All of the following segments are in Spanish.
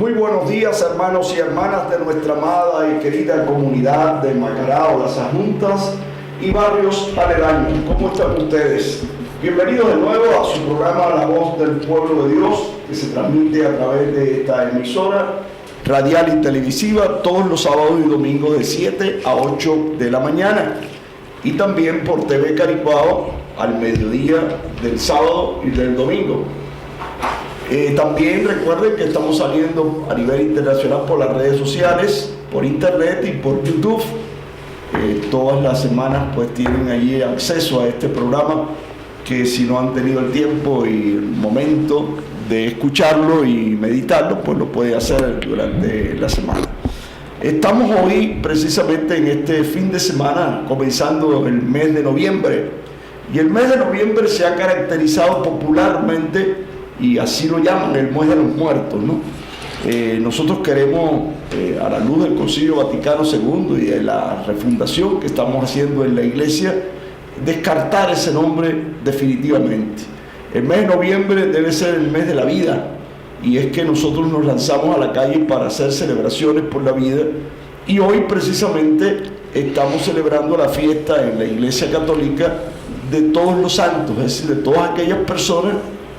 Muy buenos días, hermanos y hermanas de nuestra amada y querida comunidad de Macarao, Las Adjuntas y barrios aledaños. ¿Cómo están ustedes? Bienvenidos de nuevo a su programa La Voz del Pueblo de Dios, que se transmite a través de esta emisora radial y televisiva todos los sábados y domingos de 7 a 8 de la mañana. Y también por TV Caricuao al mediodía del sábado y del domingo. También recuerden que estamos saliendo a nivel internacional por las redes sociales, por internet y por YouTube. Todas las semanas pues tienen allí acceso a este programa, que si no han tenido el tiempo y el momento de escucharlo y meditarlo, pues lo puede hacer durante la semana. Estamos hoy precisamente en este fin de semana, comenzando el mes de noviembre. Y el mes de noviembre se ha caracterizado popularmente, y así lo llaman, el mes de los muertos, ¿no? Nosotros queremos, a la luz del Concilio Vaticano II y de la refundación que estamos haciendo en la Iglesia, descartar ese nombre definitivamente. El mes de noviembre debe ser el mes de la vida, y es que nosotros nos lanzamos a la calle para hacer celebraciones por la vida, y hoy precisamente estamos celebrando la fiesta en la Iglesia Católica de todos los santos, es decir, de todas aquellas personas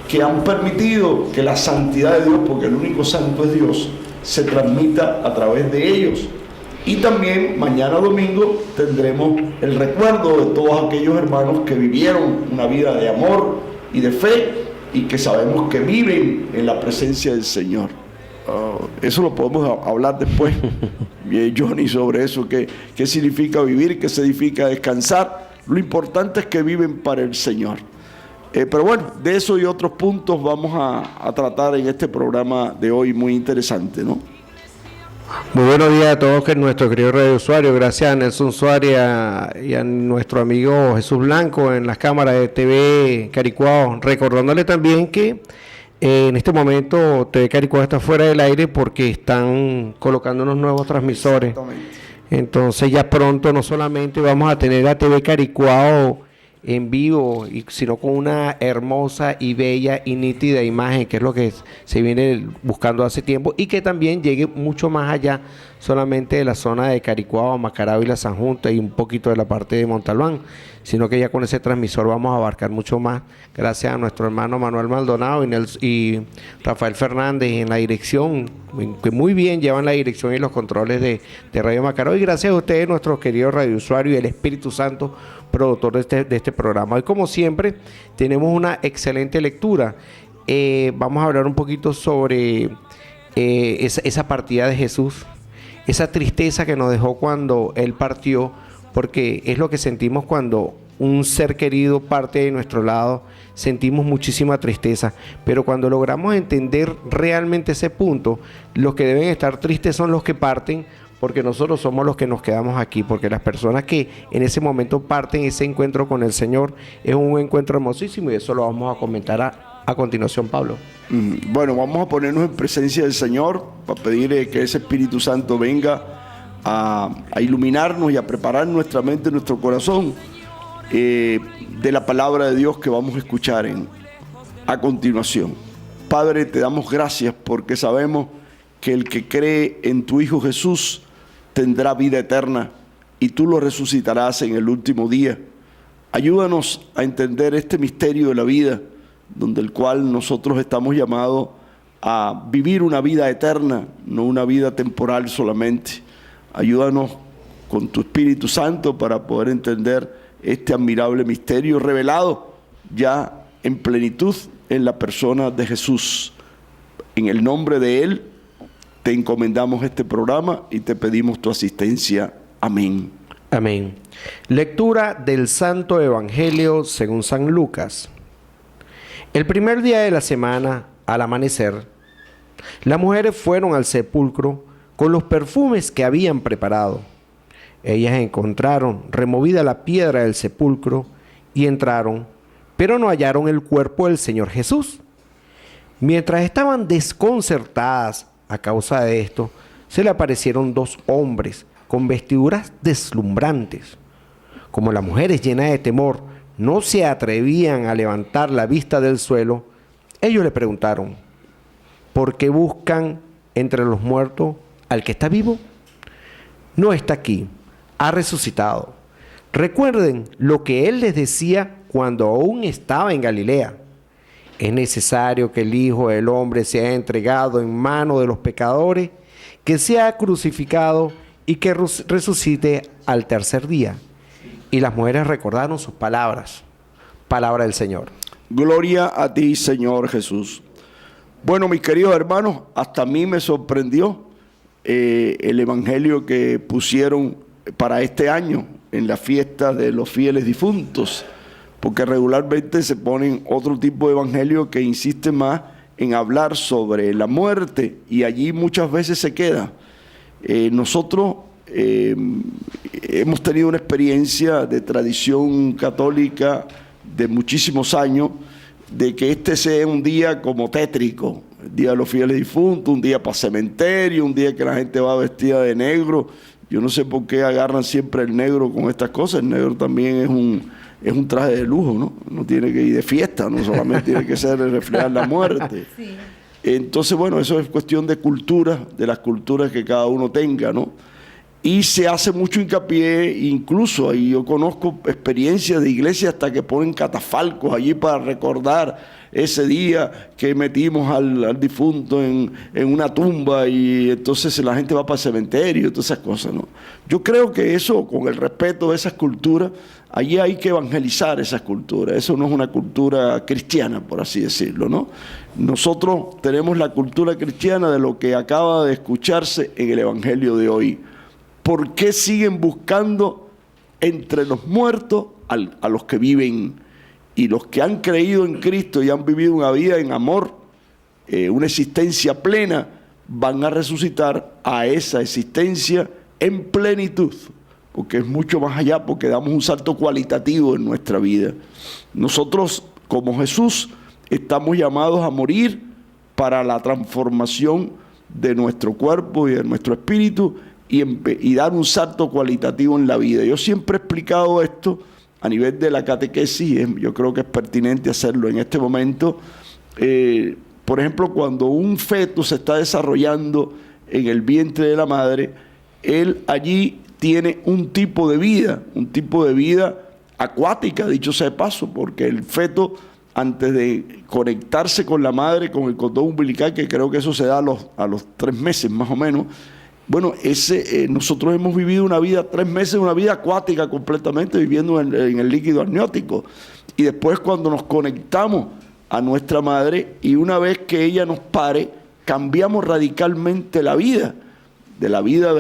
que han permitido que la santidad de Dios, porque el único santo es Dios, se transmita a través de ellos. Y también mañana domingo tendremos el recuerdo de todos aquellos hermanos que vivieron una vida de amor y de fe y que sabemos que viven en la presencia del Señor. Eso lo podemos hablar después, Johnny, sobre eso, qué significa vivir, qué significa descansar. Lo importante es que viven para el Señor. Pero bueno, de eso y otros puntos vamos a tratar en este programa de hoy muy interesante, ¿no? Muy buenos días a todos, que nuestro querido radio usuario, gracias a Nelson Suárez y a nuestro amigo Jesús Blanco en las cámaras de TV Caricuao, recordándole también que en este momento TV Caricuao está fuera del aire porque están colocando unos nuevos transmisores. Entonces ya pronto no solamente vamos a tener a TV Caricuao en vivo, sino con una hermosa y bella y nítida imagen, que es lo que se viene buscando hace tiempo, y que también llegue mucho más allá solamente de la zona de Caricuao, Macarao y Las Adjuntas y un poquito de la parte de Montalbán, sino que ya con ese transmisor vamos a abarcar mucho más, gracias a nuestro hermano Manuel Maldonado y Rafael Fernández en la dirección, que muy bien llevan la dirección y los controles de Radio Macarao, y gracias a ustedes, nuestros queridos radiousuarios, y el Espíritu Santo, productor de este programa. Hoy, como siempre, tenemos una excelente lectura. Vamos a hablar un poquito sobre esa partida de Jesús, esa tristeza que nos dejó cuando Él partió, porque es lo que sentimos cuando un ser querido parte de nuestro lado, sentimos muchísima tristeza, pero cuando logramos entender realmente ese punto, los que deben estar tristes son los que parten, porque nosotros somos los que nos quedamos aquí, porque las personas que en ese momento parten ese encuentro con el Señor es un encuentro hermosísimo, y eso lo vamos a comentar a continuación, Pablo. Bueno, vamos a ponernos en presencia del Señor para pedirle que ese Espíritu Santo venga a iluminarnos y a preparar nuestra mente y nuestro corazón de la palabra de Dios que vamos a escuchar a continuación. Padre, te damos gracias porque sabemos que el que cree en tu Hijo Jesús tendrá vida eterna y tú lo resucitarás en el último día. Ayúdanos a entender este misterio de la vida, donde el cual nosotros estamos llamados a vivir una vida eterna, no una vida temporal solamente. Ayúdanos con tu Espíritu Santo para poder entender este admirable misterio revelado ya en plenitud en la persona de Jesús. En el nombre de Él te encomendamos este programa y te pedimos tu asistencia. Amén. Amén. Lectura del Santo Evangelio según San Lucas. El primer día de la semana, al amanecer, las mujeres fueron al sepulcro con los perfumes que habían preparado. Ellas encontraron removida la piedra del sepulcro y entraron, pero no hallaron el cuerpo del Señor Jesús. Mientras estaban desconcertadas a causa de esto, se le aparecieron dos hombres con vestiduras deslumbrantes. Como las mujeres, llenas de temor, no se atrevían a levantar la vista del suelo, ellos le preguntaron: ¿por qué buscan entre los muertos al que está vivo? No está aquí, ha resucitado. Recuerden lo que Él les decía cuando aún estaba en Galilea. Es necesario que el Hijo del Hombre sea entregado en manos de los pecadores, que sea crucificado y que resucite al tercer día. Y las mujeres recordaron sus palabras. Palabra del Señor. Gloria a ti, Señor Jesús. Bueno, mis queridos hermanos, hasta a mí me sorprendió el evangelio que pusieron para este año en la fiesta de los fieles difuntos, porque regularmente se ponen otro tipo de evangelio que insiste más en hablar sobre la muerte, y allí muchas veces se queda. Nosotros hemos tenido una experiencia de tradición católica de muchísimos años, de que este sea un día como tétrico, el día de los fieles difuntos, un día para cementerio, un día que la gente va vestida de negro. Yo no sé por qué agarran siempre el negro con estas cosas. El negro también es un traje de lujo, ¿no? No tiene que ir de fiesta, no solamente tiene que ser reflejar la muerte. Sí. Entonces, bueno, eso es cuestión de cultura, de las culturas que cada uno tenga, ¿no? Y se hace mucho hincapié, incluso ahí yo conozco experiencias de iglesias hasta que ponen catafalcos allí para recordar ese día que metimos al difunto en una tumba, y entonces la gente va para el cementerio y todas esas cosas, ¿no? Yo creo que eso, con el respeto de esas culturas, allí hay que evangelizar esas culturas. Eso no es una cultura cristiana, por así decirlo, ¿no? Nosotros tenemos la cultura cristiana de lo que acaba de escucharse en el evangelio de hoy. ¿Por qué siguen buscando entre los muertos a los que viven? Y los que han creído en Cristo y han vivido una vida en amor, una existencia plena, van a resucitar a esa existencia en plenitud, porque es mucho más allá, porque damos un salto cualitativo en nuestra vida. Nosotros, como Jesús, estamos llamados a morir para la transformación de nuestro cuerpo y de nuestro espíritu, y dar un salto cualitativo en la vida. Yo siempre he explicado esto a nivel de la catequesis, yo creo que es pertinente hacerlo en este momento. Por ejemplo, cuando un feto se está desarrollando en el vientre de la madre, él allí tiene un tipo de vida acuática, dicho sea de paso, porque el feto, antes de conectarse con la madre, con el cordón umbilical, que creo que eso se da a los 3 meses más o menos, bueno, nosotros hemos vivido una vida, 3 meses, una vida acuática completamente, viviendo en el líquido amniótico. Y después, cuando nos conectamos a nuestra madre, y una vez que ella nos pare, cambiamos radicalmente la vida, de la vida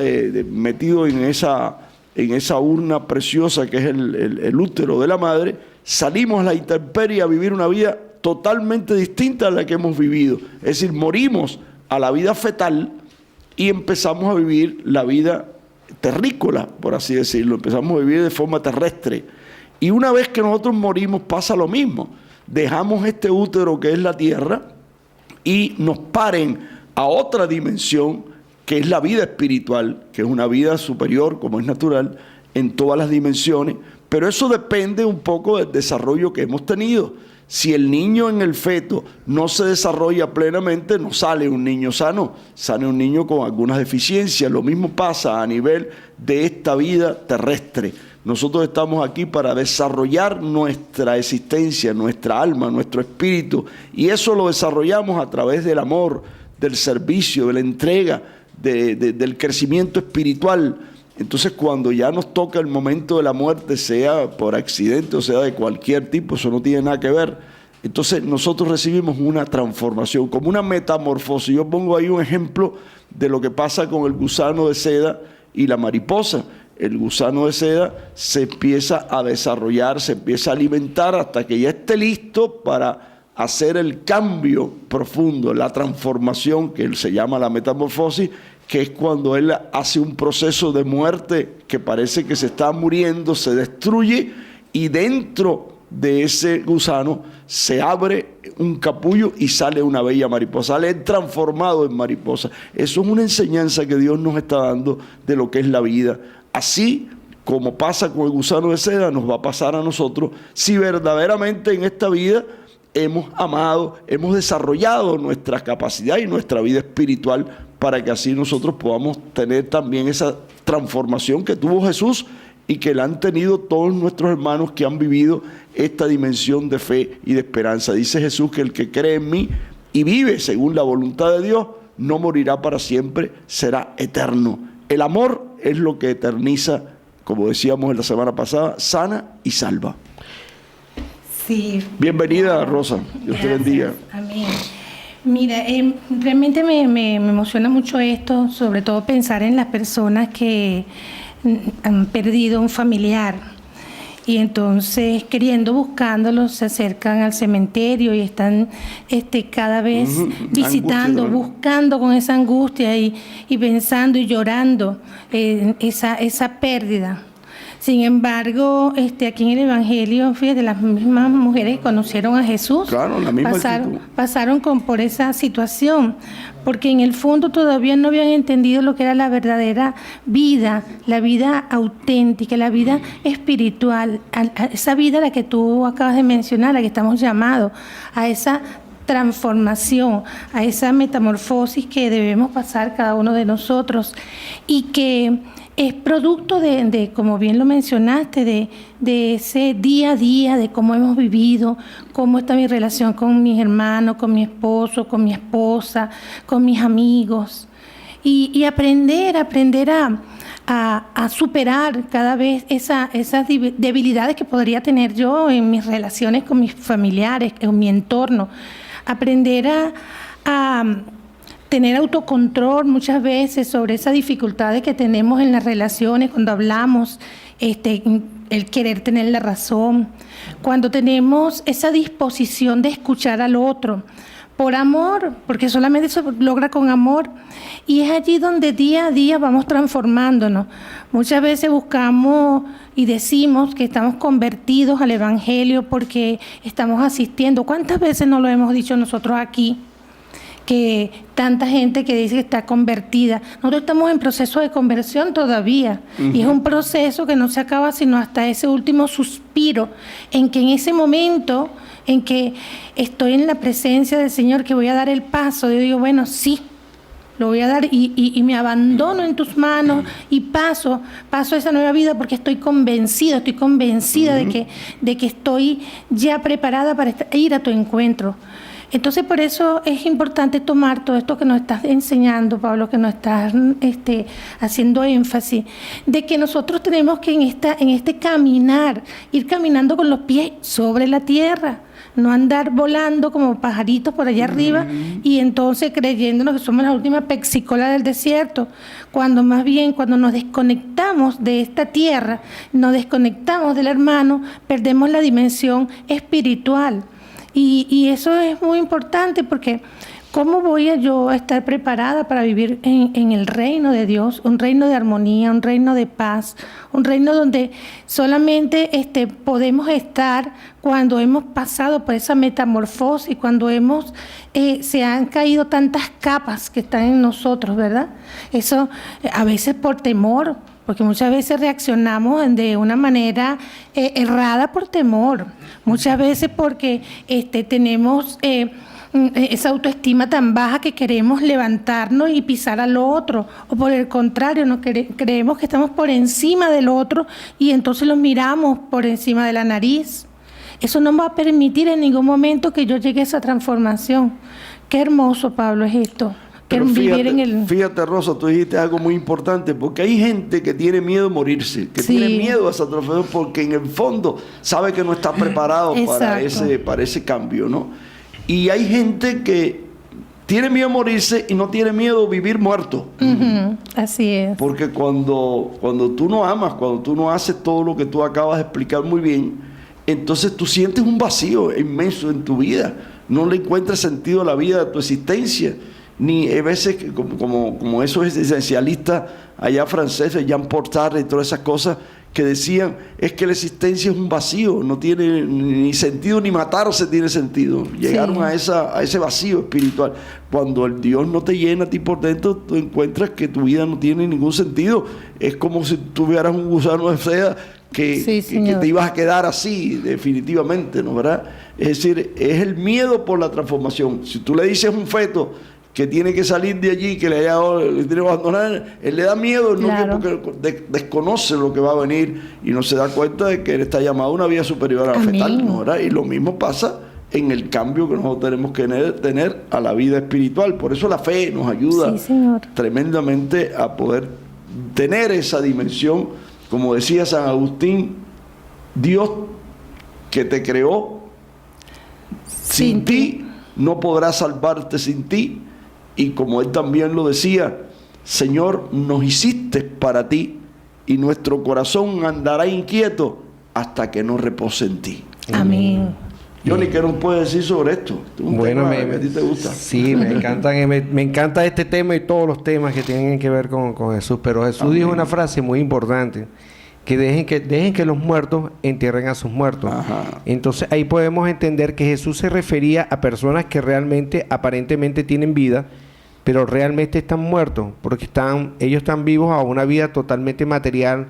metido en esa urna preciosa que es el útero de la madre, salimos a la intemperie a vivir una vida totalmente distinta a la que hemos vivido. Es decir, morimos a la vida fetal y empezamos a vivir la vida terrícola, por así decirlo. Empezamos a vivir de forma terrestre. Y una vez que nosotros morimos pasa lo mismo. Dejamos este útero que es la tierra y nos paren a otra dimensión que es la vida espiritual, que es una vida superior, como es natural, en todas las dimensiones. Pero eso depende un poco del desarrollo que hemos tenido. Si el niño en el feto no se desarrolla plenamente, no sale un niño sano, sale un niño con algunas deficiencias. Lo mismo pasa a nivel de esta vida terrestre. Nosotros estamos aquí para desarrollar nuestra existencia, nuestra alma, nuestro espíritu, y eso lo desarrollamos a través del amor, del servicio, de la entrega, del crecimiento espiritual. Entonces, cuando ya nos toca el momento de la muerte, sea por accidente o sea de cualquier tipo, eso no tiene nada que ver. Entonces, nosotros recibimos una transformación, como una metamorfosis. Yo pongo ahí un ejemplo de lo que pasa con el gusano de seda y la mariposa. El gusano de seda se empieza a desarrollar, se empieza a alimentar hasta que ya esté listo para hacer el cambio profundo, la transformación, que él se llama la metamorfosis, que es cuando él hace un proceso de muerte que parece que se está muriendo, se destruye, y dentro de ese gusano se abre un capullo y sale una bella mariposa, sale transformado en mariposa. Eso es una enseñanza que Dios nos está dando de lo que es la vida. Así como pasa con el gusano de seda, nos va a pasar a nosotros si verdaderamente en esta vida hemos amado, hemos desarrollado nuestra capacidad y nuestra vida espiritual para que así nosotros podamos tener también esa transformación que tuvo Jesús y que la han tenido todos nuestros hermanos que han vivido esta dimensión de fe y de esperanza. Dice Jesús que el que cree en mí y vive según la voluntad de Dios, no morirá para siempre, será eterno. El amor es lo que eterniza, como decíamos en la semana pasada, sana y salva. Sí. Bienvenida, Rosa. Dios te bendiga. Amén. Mira, realmente me emociona mucho esto, sobre todo pensar en las personas que han perdido un familiar. Y entonces, buscándolo, se acercan al cementerio y están cada vez visitando, buscando con esa angustia y pensando y llorando esa pérdida. Sin embargo, aquí en el Evangelio, fíjate, las mismas mujeres que conocieron a Jesús, claro, la misma pasaron por esa situación, porque en el fondo todavía no habían entendido lo que era la verdadera vida, la vida auténtica, la vida espiritual, a esa vida a la que tú acabas de mencionar, a la que estamos llamados, a esa transformación, a esa metamorfosis que debemos pasar cada uno de nosotros y que es producto de, como bien lo mencionaste, de ese día a día, de cómo hemos vivido, cómo está mi relación con mis hermanos, con mi esposo, con mi esposa, con mis amigos. Y aprender a superar cada vez esas debilidades que podría tener yo en mis relaciones con mis familiares, en mi entorno. Aprender a tener autocontrol muchas veces sobre esas dificultades que tenemos en las relaciones cuando hablamos, el querer tener la razón, cuando tenemos esa disposición de escuchar al otro, por amor, porque solamente se logra con amor, y es allí donde día a día vamos transformándonos. Muchas veces buscamos y decimos que estamos convertidos al Evangelio porque estamos asistiendo. ¿Cuántas veces no lo hemos dicho nosotros aquí? Que tanta gente que dice que está convertida. Nosotros estamos en proceso de conversión todavía, y es un proceso que no se acaba sino hasta ese último suspiro, en que en ese momento en que estoy en la presencia del Señor, que voy a dar el paso, yo digo, bueno, sí, lo voy a dar y me abandono en tus manos y paso esa nueva vida porque estoy convencida de que estoy ya preparada para ir a tu encuentro. Entonces, por eso es importante tomar todo esto que nos estás enseñando, Pablo, que nos estás haciendo énfasis, de que nosotros tenemos que en este caminar, ir caminando con los pies sobre la tierra, no andar volando como pajaritos por allá arriba y entonces creyéndonos que somos la última pexicola del desierto, cuando más bien cuando nos desconectamos de esta tierra, nos desconectamos del hermano, perdemos la dimensión espiritual. Y eso es muy importante porque ¿cómo voy yo a estar preparada para vivir en el reino de Dios? Un reino de armonía, un reino de paz, un reino donde solamente podemos estar cuando hemos pasado por esa metamorfosis, cuando se han caído tantas capas que están en nosotros, ¿verdad? Eso a veces por temor, porque muchas veces reaccionamos de una manera errada por temor, muchas veces porque tenemos esa autoestima tan baja que queremos levantarnos y pisar al otro, o por el contrario, creemos que estamos por encima del otro y entonces lo miramos por encima de la nariz. Eso no va a permitir en ningún momento que yo llegue a esa transformación. Qué hermoso, Pablo, es esto. Pero fíjate, Rosa, tú dijiste algo muy importante, porque hay gente que tiene miedo a morirse, que tiene miedo a esa transformación, porque en el fondo sabe que no está preparado para ese cambio, ¿no? Y hay gente que tiene miedo a morirse y no tiene miedo a vivir muerto. Así es. Porque cuando tú no amas, cuando tú no haces todo lo que tú acabas de explicar muy bien, entonces tú sientes un vacío inmenso en tu vida. No le encuentras sentido a la vida de tu existencia. Ni a veces, como esos esencialistas allá franceses, Jean-Paul Sartre y todas esas cosas, que decían, es que la existencia es un vacío, no tiene ni sentido, ni matarse tiene sentido. Llegaron a ese vacío espiritual. Cuando el Dios no te llena a ti por dentro, tú encuentras que tu vida no tiene ningún sentido. Es como si tuvieras un gusano de seda que te ibas a quedar así, definitivamente, ¿no? ¿Verdad? Es decir, es el miedo por la transformación. Si tú le dices a un feto que tiene que salir de allí, que le tiene que abandonar, él le da miedo, Claro. no porque desconoce lo que va a venir y no se da cuenta de que él está llamado a una vida superior a la Amén. fetal, ¿no? ¿Verdad? Y lo mismo pasa en el cambio que nosotros tenemos que tener a la vida espiritual. Por eso la fe nos ayuda Sí, Señor. tremendamente a poder tener esa dimensión. Como decía San Agustín, Dios que te creó, sin ti no podrá salvarte sin ti. Y como él también lo decía, Señor, nos hiciste para ti y nuestro corazón andará inquieto hasta que no repose en ti. Amén. Johnny, ¿qué nos puedes decir sobre esto? Un Bueno, tema que a ti te gusta. Sí, me encanta este tema y todos los temas que tienen que ver con Jesús. Pero Jesús Amén. dijo una frase muy importante, que dejen que los muertos entierren a sus muertos. Ajá. Entonces ahí podemos entender que Jesús se refería a personas que realmente, aparentemente tienen vida, pero realmente están muertos, porque ellos están vivos a una vida totalmente material,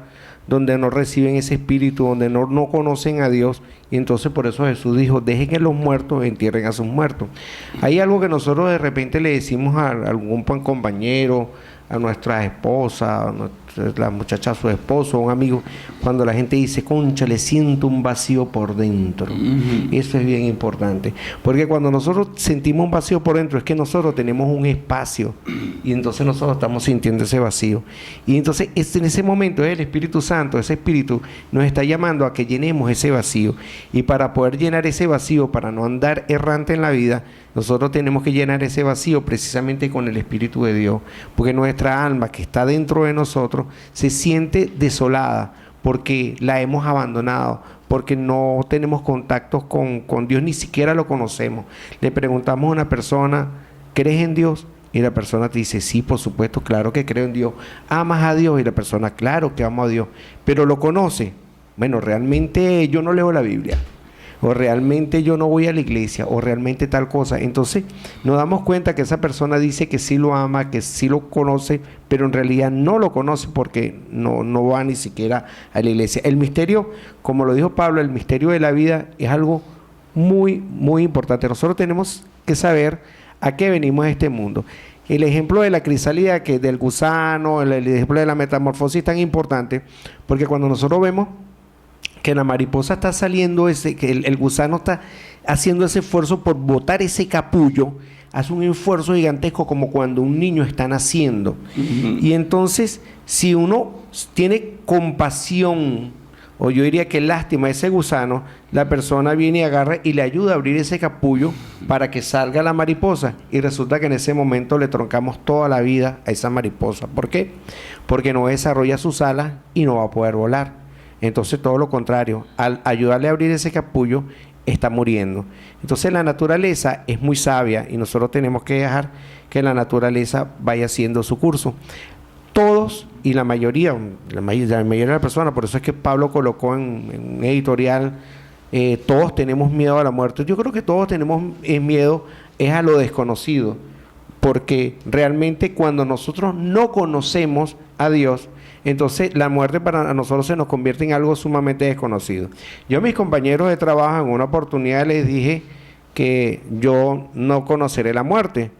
donde no reciben ese espíritu, donde no conocen a Dios. Y entonces por eso Jesús dijo, dejen que los muertos entierren a sus muertos. Hay algo que nosotros de repente le decimos a algún compañero, a nuestra esposa, a la muchacha, a su esposo, a un amigo, cuando la gente dice, concha, le siento un vacío por dentro. Eso es bien importante, porque cuando nosotros sentimos un vacío por dentro, es que nosotros tenemos un espacio, y entonces nosotros estamos sintiendo ese vacío. Y entonces en ese momento es el Espíritu Santo, ese Espíritu nos está llamando a que llenemos ese vacío. Y para poder llenar ese vacío, para no andar errante en la vida, nosotros tenemos que llenar ese vacío precisamente con el Espíritu de Dios, porque nuestra alma que está dentro de nosotros se siente desolada porque la hemos abandonado, porque no tenemos contactos con Dios, ni siquiera lo conocemos. Le preguntamos a una persona, ¿crees en Dios? Y la persona te dice, sí, por supuesto, claro que creo en Dios. ¿Amas a Dios? Y la persona, claro que amo a Dios. ¿Pero lo conoce? Bueno, realmente yo no leo la Biblia, o realmente yo no voy a la iglesia, o realmente tal cosa. Entonces nos damos cuenta que esa persona dice que sí lo ama, que sí lo conoce, pero en realidad no lo conoce porque no va ni siquiera a la iglesia. El misterio, como lo dijo Pablo, el misterio de la vida es algo muy, muy importante. Nosotros tenemos que saber a qué venimos a este mundo. El ejemplo de la crisálida, que del gusano, el ejemplo de la metamorfosis es tan importante, porque cuando nosotros vemos que la mariposa está saliendo, que el gusano está haciendo ese esfuerzo por botar ese capullo, hace un esfuerzo gigantesco como cuando un niño está naciendo. Y entonces, si uno tiene compasión, o yo diría que lástima a ese gusano, la persona viene y agarra y le ayuda a abrir ese capullo para que salga la mariposa, y resulta que en ese momento le troncamos toda la vida a esa mariposa. ¿Por qué? Porque no desarrolla sus alas y no va a poder volar. Entonces todo lo contrario, al ayudarle a abrir ese capullo, está muriendo. Entonces la naturaleza es muy sabia y nosotros tenemos que dejar que la naturaleza vaya haciendo su curso. Todos y la mayoría de las personas, por eso es que Pablo colocó en un editorial, todos tenemos miedo a la muerte. Yo creo que todos tenemos miedo es a lo desconocido, porque realmente cuando nosotros no conocemos a Dios, entonces la muerte para nosotros se nos convierte en algo sumamente desconocido. Yo a mis compañeros de trabajo en una oportunidad les dije que yo no conoceré la muerte.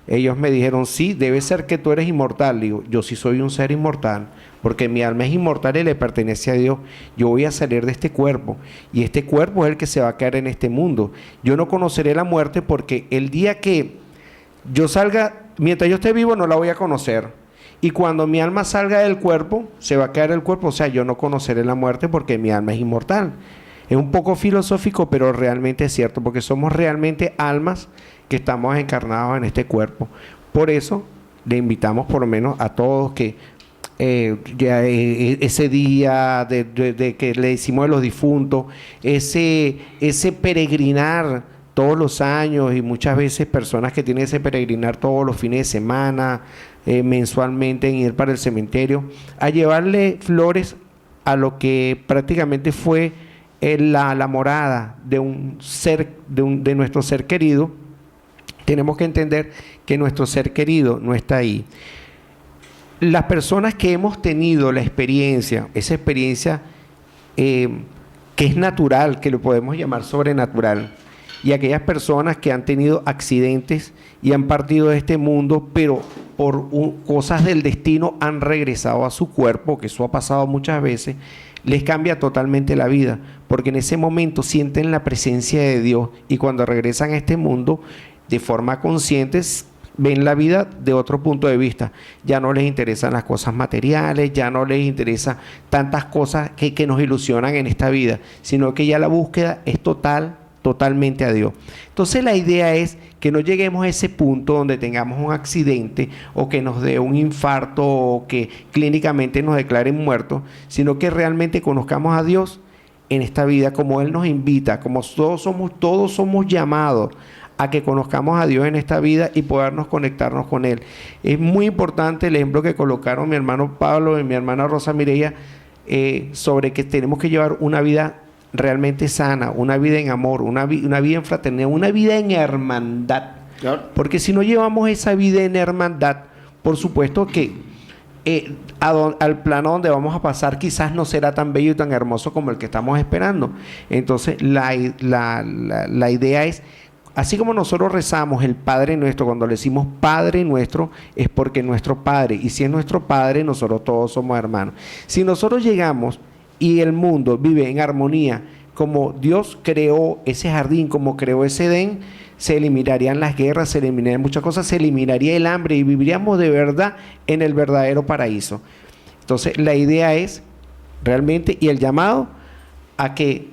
Ellos me dijeron, sí, debe ser que tú eres inmortal. Digo, yo sí soy un ser inmortal, porque mi alma es inmortal y le pertenece a Dios. Yo voy a salir de este cuerpo, y este cuerpo es el que se va a quedar en este mundo. Yo no conoceré la muerte porque el día que yo salga, mientras yo esté vivo, no la voy a conocer. Y cuando mi alma salga del cuerpo, se va a quedar el cuerpo. O sea, yo no conoceré la muerte porque mi alma es inmortal. Es un poco filosófico, pero realmente es cierto, porque somos realmente almas que estamos encarnados en este cuerpo. Por eso le invitamos por lo menos a todos que ese día de que le decimos a los difuntos, ese peregrinar todos los años, y muchas veces personas que tienen ese peregrinar todos los fines de semana, mensualmente, en ir para el cementerio, a llevarle flores a lo que prácticamente fue la morada de un ser, de nuestro ser querido. Tenemos que entender que nuestro ser querido no está ahí. Las personas que hemos tenido la experiencia, esa experiencia que es natural, que lo podemos llamar sobrenatural, y aquellas personas que han tenido accidentes y han partido de este mundo, pero por cosas del destino han regresado a su cuerpo, que eso ha pasado muchas veces, les cambia totalmente la vida, porque en ese momento sienten la presencia de Dios y cuando regresan a este mundo de forma consciente ven la vida de otro punto de vista. Ya no les interesan las cosas materiales, ya no les interesa tantas cosas que nos ilusionan en esta vida, sino que ya la búsqueda es totalmente a Dios. Entonces la idea es que no lleguemos a ese punto donde tengamos un accidente o que nos dé un infarto o que clínicamente nos declaren muertos, sino que realmente conozcamos a Dios en esta vida como Él nos invita, como todos somos llamados a que conozcamos a Dios en esta vida y podernos conectarnos con Él. Es muy importante el ejemplo que colocaron mi hermano Pablo y mi hermana Rosa Mireya sobre que tenemos que llevar una vida realmente sana, una vida en amor, una vida en fraternidad, una vida en hermandad. Claro. Porque si no llevamos esa vida en hermandad, por supuesto que al plano donde vamos a pasar quizás no será tan bello y tan hermoso como el que estamos esperando. Entonces la idea es, así como nosotros rezamos el Padre Nuestro, cuando le decimos Padre Nuestro, es porque es nuestro Padre. Y si es nuestro Padre, nosotros todos somos hermanos. Si nosotros llegamos y el mundo vive en armonía, como Dios creó ese jardín, como creó ese Edén, se eliminarían las guerras, se eliminarían muchas cosas, se eliminaría el hambre y viviríamos de verdad en el verdadero paraíso. Entonces, la idea es realmente, y el llamado a que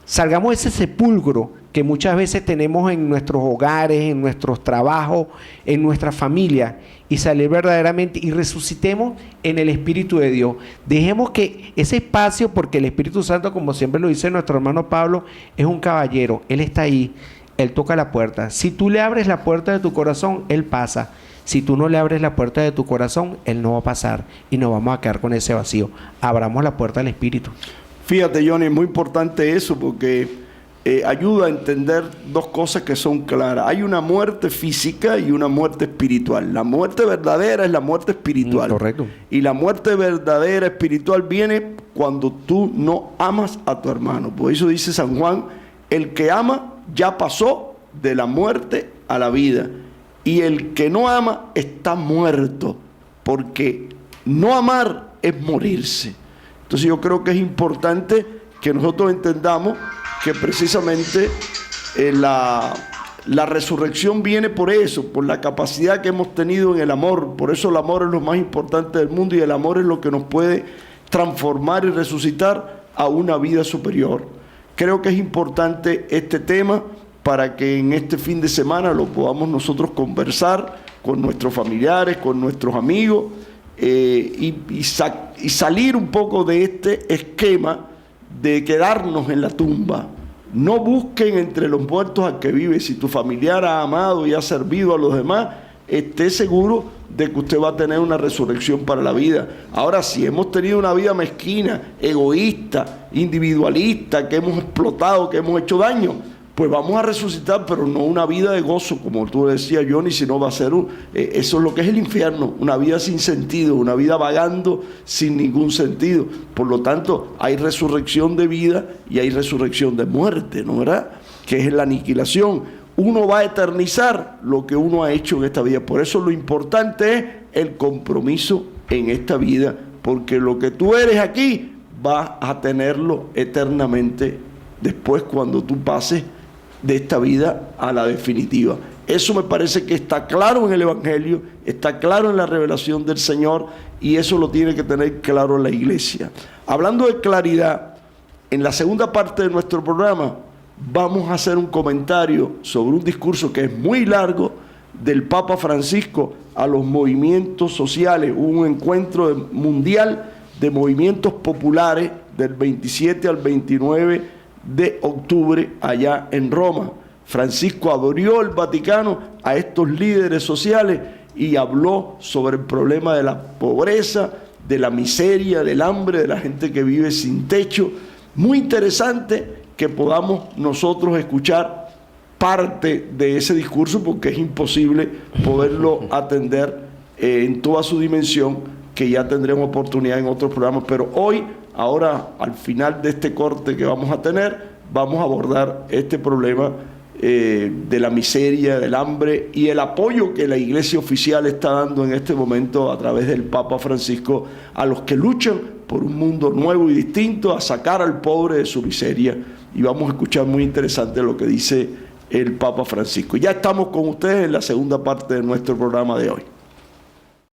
salgamos de ese sepulcro que muchas veces tenemos en nuestros hogares, en nuestros trabajos, en nuestra familia, y salir verdaderamente y resucitemos en el Espíritu de Dios. Dejemos que ese espacio, porque el Espíritu Santo, como siempre lo dice nuestro hermano Pablo, es un caballero, Él está ahí, Él toca la puerta. Si tú le abres la puerta de tu corazón, Él pasa. Si tú no le abres la puerta de tu corazón, Él no va a pasar y nos vamos a quedar con ese vacío. Abramos la puerta del Espíritu. Fíjate, Johnny, es muy importante eso porque ayuda a entender dos cosas que son claras. Hay una muerte física y una muerte espiritual. La muerte verdadera es la muerte espiritual. Correcto. Y la muerte verdadera espiritual viene cuando tú no amas a tu hermano. Por eso dice San Juan, el que ama ya pasó de la muerte a la vida. Y el que no ama está muerto, porque no amar es morirse. Entonces yo creo que es importante que nosotros entendamos que precisamente la resurrección viene por eso, por la capacidad que hemos tenido en el amor. Por eso el amor es lo más importante del mundo y el amor es lo que nos puede transformar y resucitar a una vida superior. Creo que es importante este tema para que en este fin de semana lo podamos nosotros conversar con nuestros familiares, con nuestros amigos y salir un poco de este esquema de quedarnos en la tumba. No busquen entre los muertos al que vive. Si tu familiar ha amado y ha servido a los demás, esté seguro de que usted va a tener una resurrección para la vida. Ahora, si hemos tenido una vida mezquina, egoísta, individualista, que hemos explotado, que hemos hecho daño, pues vamos a resucitar, pero no una vida de gozo, como tú decías, Johnny, sino va a ser eso es lo que es el infierno, una vida sin sentido, una vida vagando sin ningún sentido. Por lo tanto, hay resurrección de vida y hay resurrección de muerte, ¿no verdad? Que es la aniquilación. Uno va a eternizar lo que uno ha hecho en esta vida. Por eso lo importante es el compromiso en esta vida, porque lo que tú eres aquí vas a tenerlo eternamente después cuando tú pases de esta vida a la definitiva. Eso me parece que está claro en el Evangelio, está claro en la revelación del Señor y eso lo tiene que tener claro la Iglesia. Hablando de claridad, en la segunda parte de nuestro programa vamos a hacer un comentario sobre un discurso que es muy largo del Papa Francisco a los movimientos sociales, un encuentro mundial de movimientos populares del 27 al 29 de octubre allá en Roma. Francisco abrió el Vaticano a estos líderes sociales y habló sobre el problema de la pobreza, de la miseria, del hambre, de la gente que vive sin techo. Muy interesante que podamos nosotros escuchar parte de ese discurso porque es imposible poderlo atender en toda su dimensión, que ya tendremos oportunidad en otros programas, pero hoy, ahora al final de este corte que vamos a tener, vamos a abordar este problema de la miseria, del hambre, y el apoyo que la Iglesia oficial está dando en este momento a través del Papa Francisco a los que luchan por un mundo nuevo y distinto, a sacar al pobre de su miseria. Y vamos a escuchar muy interesante lo que dice el Papa Francisco. Ya estamos con ustedes en la segunda parte de nuestro programa de hoy.